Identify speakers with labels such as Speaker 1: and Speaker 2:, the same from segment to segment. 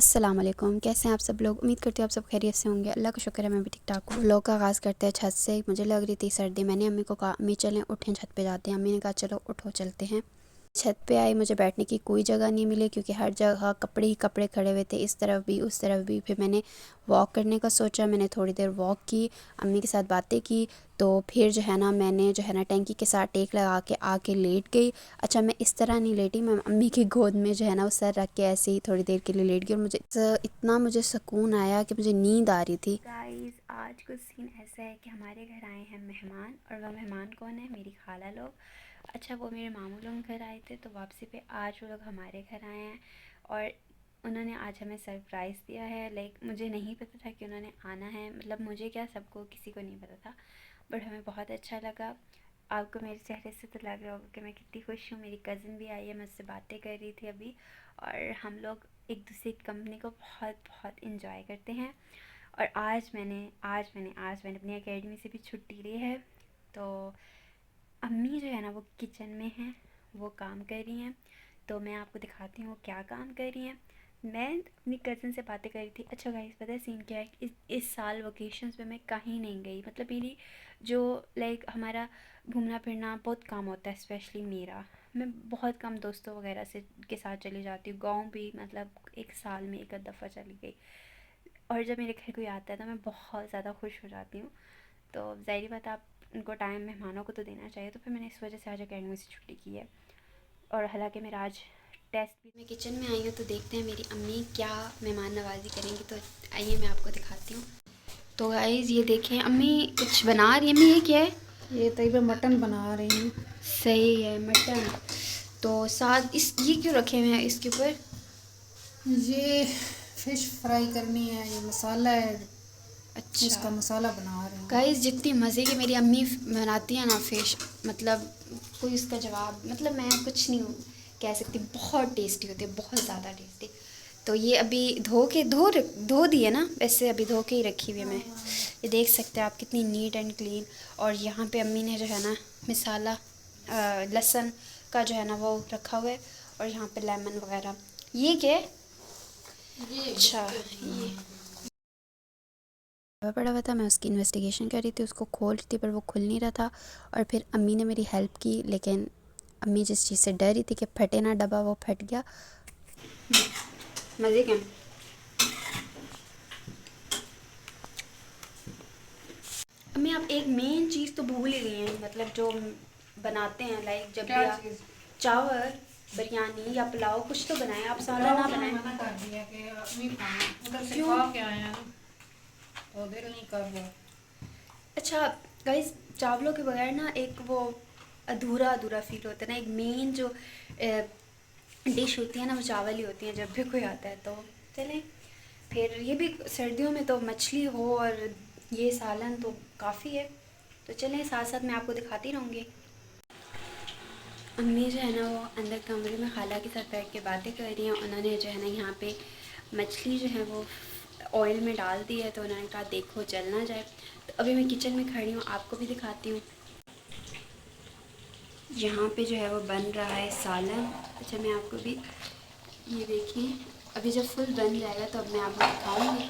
Speaker 1: अस्सलाम वालेकुम। कैसे हैं आप सब लोग? उम्मीद करती हूँ आप सब खैरियत से होंगे। अल्लाह का शुक्र है मैं भी ठीक ठाक हूँ। व्लॉग का आगाज़ करते हैं छत से। मुझे लग रही थी सर्दी। मैंने अम्मी को कहा अम्मी चलें उठें छत पे जाते हैं। अम्मी ने कहा चलो उठो चलते हैं। छत पे आई, मुझे बैठने की कोई जगह नहीं मिली क्योंकि हर जगह कपड़े ही कपड़े खड़े हुए थे, इस तरफ भी उस तरफ भी। फिर मैंने वॉक करने का सोचा। मैंने थोड़ी देर वॉक की, अम्मी के साथ बातें की। तो फिर जो है ना मैंने जो है ना टैंकी के साथ टेक लगा के आके लेट गई। अच्छा, मैं इस तरह नहीं लेटी, मैं अम्मी की गोद में जो है ना वो सर रख के ऐसे ही थोड़ी देर के लिए लेट गई और मुझे इतना मुझे सुकून आया कि मुझे नींद आ रही थी।
Speaker 2: गाइस, आज कुछ सीन ऐसा है कि हमारे घर आए हैं मेहमान। और वह मेहमान कौन है? मेरी खाला लोग। अच्छा, वो मेरे मामू लोग घर आए थे, तो वापसी पे आज वो लोग हमारे घर आए हैं। और उन्होंने आज हमें सरप्राइज़ दिया है। लाइक मुझे नहीं पता था कि उन्होंने आना है, मतलब मुझे क्या, सबको किसी को नहीं पता था। बट हमें बहुत अच्छा लगा। आपको मेरे चेहरे से तो लग रहा होगा कि मैं कितनी खुश हूँ। मेरी कज़िन भी आई है, मैं उससे बातें कर रही थी अभी। और हम लोग एक दूसरे की कंपनी को बहुत बहुत इंजॉय करते हैं। और आज मैंने अपनी एकेडमी से भी छुट्टी ली है। तो अम्मी जो है ना वो किचन में हैं, वो काम कर रही हैं। तो मैं आपको दिखाती हूँ वो क्या काम कर रही हैं। मैं अपनी कज़न से बातें कर रही थी। अच्छा गाइस, पता है सीन क्या है? इस साल वकेशंस में मैं कहीं नहीं गई। मतलब मेरी जो लाइक हमारा घूमना फिरना बहुत कम होता है, स्पेशली मेरा। मैं बहुत कम दोस्तों वगैरह से के साथ चली जाती हूँ। गाँव भी मतलब एक साल में एक आध दफ़ा चली गई। और जब मेरे घर कोई आता है तो मैं बहुत ज़्यादा खुश हो जाती हूँ। तो ज़ाहिर बात, आप उनको टाइम मेहमानों को तो देना चाहिए। तो फिर मैंने इस वजह से आज अकेडमी से छुट्टी की है। और हालांकि मेरा आज टेस्ट भी।
Speaker 1: मैं किचन में आई हूँ तो देखते हैं मेरी अम्मी क्या मेहमान नवाजी करेंगी। तो आइए मैं आपको दिखाती हूँ। तो गाइज़ ये देखें, अम्मी कुछ बना रही है। अम्मी ये क्या है?
Speaker 3: ये तकरीबन मटन बना रही हूँ।
Speaker 1: सही है, मटन। तो साथ इस ये क्यों रखे हुए हैं इसके ऊपर?
Speaker 3: ये फिश फ्राई करनी है, ये मसाला है,
Speaker 1: अच्छा
Speaker 3: इसका मसाला बना रही हूँ।
Speaker 1: गाइस, जितनी मज़े की मेरी अम्मी बनाती है ना फ़िश, मतलब कोई उसका जवाब, मतलब मैं कुछ नहीं कह सकती। बहुत टेस्टी होती है, बहुत ज़्यादा टेस्टी। तो ये अभी धो दी है ना? वैसे अभी धो के ही रखी हुई है मैं। ये देख सकते हैं आप कितनी नीट एंड क्लीन। और यहाँ पे अम्मी ने जो है ना मसाला लहसुन का जो है ना वो रखा हुआ है। और यहाँ पे लेमन वगैरह। ये क्या है?
Speaker 3: ये
Speaker 1: अच्छा, ये पड़ा हुआ था, मैं उसकी इन्वेस्टिगेशन कर रही थी, उसको खोल रही थी पर वो खुल नहीं रहा था। और फिर अम्मी ने मेरी हेल्प की, लेकिन अम्मी जिस चीज़ से डर रही थी कि फटे ना डब्बा, वो फट गया। मज़े के। अम्मी आप एक मेन चीज़ तो भूल ही गई हैं, मतलब जो बनाते हैं, लाइक जब भी
Speaker 3: क्या
Speaker 1: आप
Speaker 3: चीज़?
Speaker 1: चावल बिरयानी या पुलाव कुछ तो बनाएं, आप सालन
Speaker 3: पुलाव
Speaker 1: ना
Speaker 3: तो मैं
Speaker 1: बनाएं।
Speaker 3: मना कर दिया कि नहीं खाना, उधर से
Speaker 1: क्यों?
Speaker 3: खा के आए हैं तो दिल नहीं कर रहा।
Speaker 1: अच्छा गाइस, चावलों के बगैर ना एक वो अधूरा अधूरा फील होता है ना। एक मेन जो डिश होती है ना वो चावल ही होती है जब भी कोई आता है। तो चलें, फिर ये भी सर्दियों में तो मछली हो और ये सालन तो काफ़ी है। तो चलें, साथ साथ मैं आपको दिखाती रहूँगी। अम्मी जो है ना वो अंदर कमरे में खाला के साथ बैठ के बातें कर रही हैं। उन्होंने जो है ना यहाँ पे मछली जो है वो ऑयल में डाल दी है, तो उन्होंने कहा देखो जल ना जाए। तो अभी मैं किचन में खड़ी हूँ, आपको भी दिखाती हूँ। यहाँ पे जो है वो बन रहा है सालन। अच्छा, मैं आपको भी ये देखिए, अभी जब फुल बन जाएगा तो अब मैं आपको दिखाऊंगी।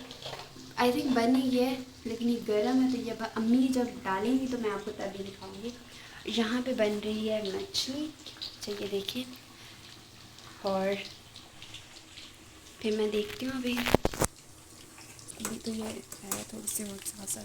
Speaker 1: आई थिंक बन ही गया है, लेकिन ये गर्म है तो ये अम्मी जब डालेंगी तो मैं आपको तभी दिखाऊंगी। यहाँ पे बन रही है मछली। अच्छा ये देखिए, और फिर मैं देखती हूँ अभी तो ये है थोड़ी सी और सा।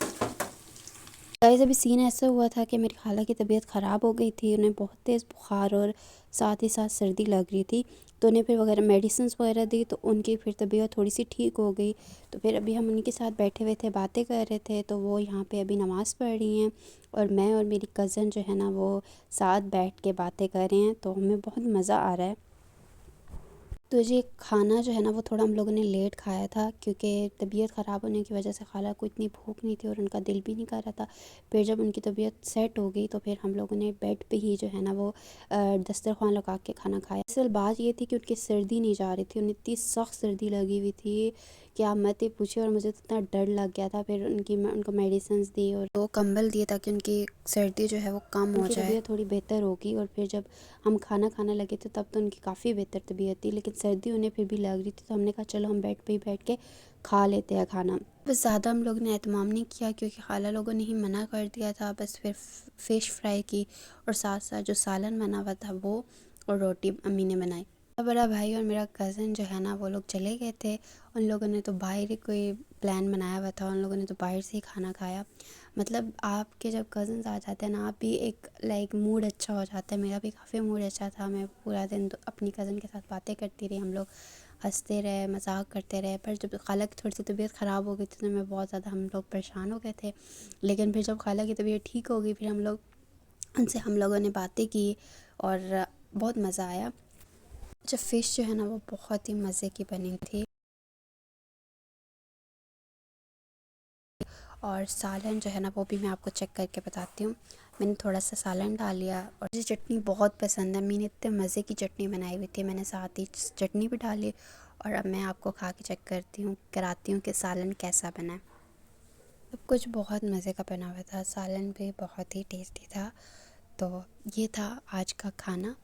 Speaker 1: गाइस, अभी सीन ऐसा हुआ था कि मेरी खाला की तबीयत ख़राब हो गई थी। उन्हें बहुत तेज़ बुखार और साथ ही साथ सर्दी लग रही थी। तो उन्हें फिर वगैरह मेडिसिन्स वगैरह दी, तो उनकी फिर तबीयत थोड़ी सी ठीक हो गई। तो फिर अभी हम उनके साथ बैठे हुए थे, बातें कर रहे थे। तो वो यहाँ पे अभी नमाज़ पढ़ रही हैं और मैं और मेरी कज़न जो है ना वो साथ बैठ के बातें कर रहे हैं। तो हमें बहुत मज़ा आ रहा है। तो ये खाना जो है ना वो थोड़ा हम लोगों ने लेट खाया था क्योंकि तबीयत ख़राब होने की वजह से खाला को इतनी भूख नहीं थी और उनका दिल भी नहीं कर रहा था। फिर जब उनकी तबीयत सेट हो गई तो फिर हम लोगों ने बेड पे ही जो है ना वो दस्तरखान लगा के खाना खाया। असल बात ये थी कि उनकी सर्दी नहीं जा रही थी, उन्हें इतनी सख्त सर्दी लगी हुई थी क्या मत ही पूछिए। और मुझे तो इतना डर लग गया था। फिर उनको मेडिसिन्स दी और वो कंबल दिए ताकि उनकी सर्दी जो है वो कम हो जाए, तबीयत थोड़ी बेहतर होगी। और फिर जब हम खाना खाने लगे थे तब तो उनकी काफ़ी बेहतर तबीयत थी, लेकिन सर्दी उन्हें फिर भी लग रही थी। तो हमने कहा चलो हम बेड पे ही बैठ के खा लेते हैं खाना। बस ज़्यादा हम लोग ने एहतमाम नहीं किया क्योंकि खाला लोगों ने ही मना कर दिया था। बस फिर फ़िश फ्राई की और साथ साथ जो सालन बना हुआ था वो, और रोटी अम्मी ने बनाई। मेरा बड़ा भाई और मेरा कज़न जो है ना वो लोग चले गए थे। उन लोगों ने तो बाहर ही कोई प्लान बनाया हुआ था, उन लोगों ने तो बाहर से ही खाना खाया। मतलब आपके जब कज़न्स आ जाते हैं ना, आप भी एक लाइक मूड अच्छा हो जाता है। मेरा भी काफ़ी मूड अच्छा था। मैं पूरा दिन तो अपनी कज़न के साथ बातें करती रही, हम लोग हंसते रहे, मजाक करते रहे। पर जब खाला की थोड़ी सी तबीयत ख़राब हो गई थी तो मैं बहुत ज़्यादा, हम लोग परेशान हो गए थे। लेकिन फिर जब खाला की तबीयत ठीक हो गई फिर हम लोगों ने बातें की और बहुत मज़ा आया। जब फ़िश जो है ना वो बहुत ही मज़े की बनी थी। और सालन जो है ना वो भी मैं आपको चेक करके बताती हूँ। मैंने थोड़ा सा सालन डाल लिया और मुझे चटनी बहुत पसंद है। मैंने इतने मज़े की चटनी बनाई हुई थी, मैंने साथ ही चटनी भी डाली। और अब मैं आपको खा के चेक कराती हूँ कि सालन कैसा बना है। सब कुछ बहुत मज़े का बना हुआ था, सालन भी बहुत ही टेस्टी था। तो ये था आज का खाना।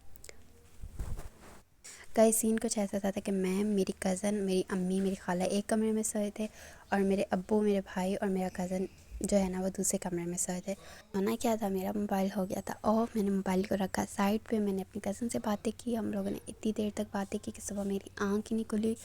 Speaker 1: कई सीन कुछ ऐसा था कि मैं, मेरी कज़न, मेरी अम्मी, मेरी खाला एक कमरे में सोए थे और मेरे अब्बू, मेरे भाई और मेरा कज़न जो है ना वो दूसरे कमरे में सोए थे। होना क्या था, मेरा मोबाइल हो गया था और मैंने मोबाइल को रखा साइड पे। मैंने अपनी कज़न से बातें की, हम लोगों ने इतनी देर तक बातें की कि सुबह मेरी आँख ही नहीं खुली।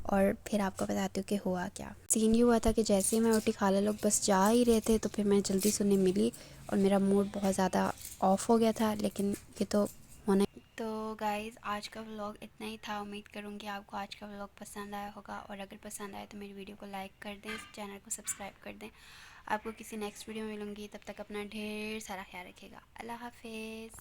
Speaker 1: और फिर आपको बताती हूँ कि हुआ क्या। सीन ये हुआ था कि जैसे ही मैं उठी, खाला लोग बस जा ही रहे थे तो फिर मैं जल्दी से उन्हें मिली और मेरा मूड बहुत ज़्यादा ऑफ हो गया था। लेकिन ये तो होना। तो गाइज़ आज का व्लॉग इतना ही था। उम्मीद करूँगी आपको आज का व्लॉग पसंद आया होगा, और अगर पसंद आए तो मेरी वीडियो को लाइक कर दें, चैनल को सब्सक्राइब कर दें। आपको किसी नेक्स्ट वीडियो में मिलूँगी, तब तक अपना ढेर सारा ख्याल रखिएगा। अल्लाह हाफिज़।